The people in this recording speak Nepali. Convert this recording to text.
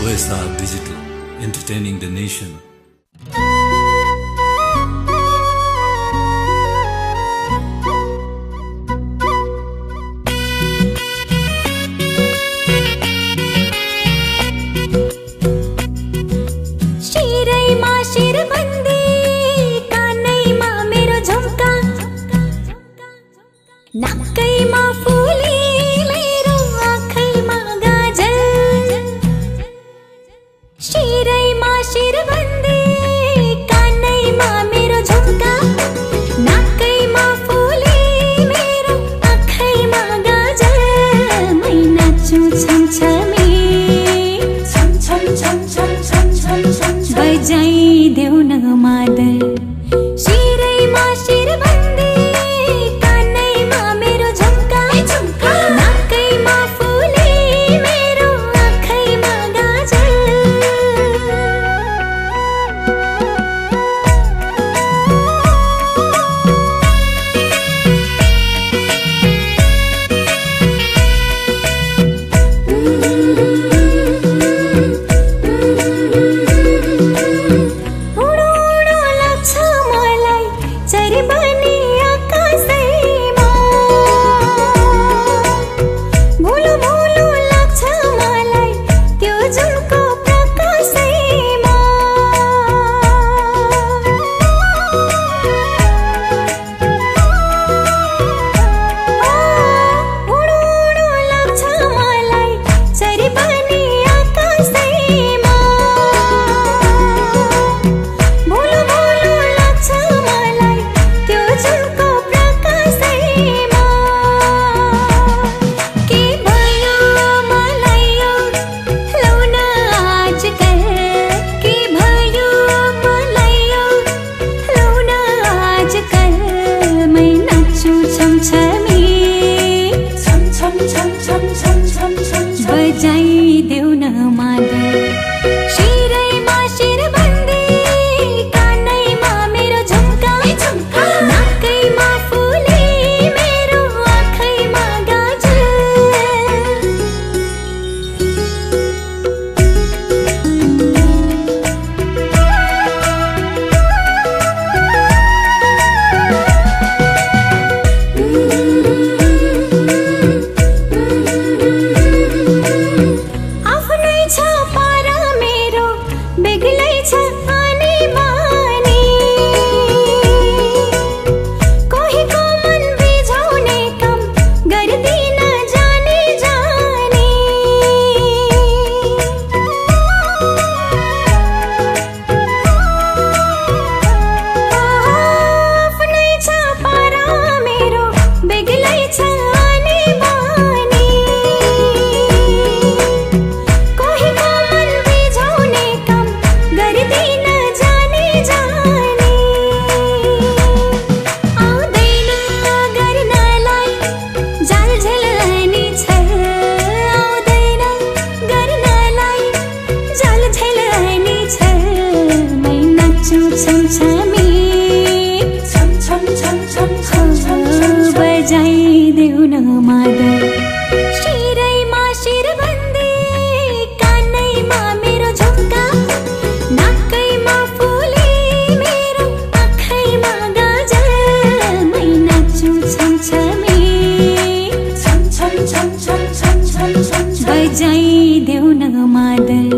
OSR Digital, entertaining the nation. नाकैमा फुली मेरो आँखैमा गाजल शिरैमा शिरबन्दी कानैमा मेरो झुम्का नाकैमा फुली मेरो आँखैमा गाजल मै नाच्छु छमछमी छम छम छम छम छम छम छम बजाइदेऊ न मादल शिरैमा शिरबन्दी बजाइदेऊ न मादल शिरैमा शिरबन्दी कानैमा मेरो झुम्का नाकैमा फुली मेरो आँखैमा गाजल बजाइदेऊ न मादल शिरैमा शिरबन्दी कानैमा मेरो झुम्का नाकैमा फुली मेरो आँखैमा गाजल मै नाच्छु छमछमी छम छम छम छम छम छम छम बजाइदेऊ न मादल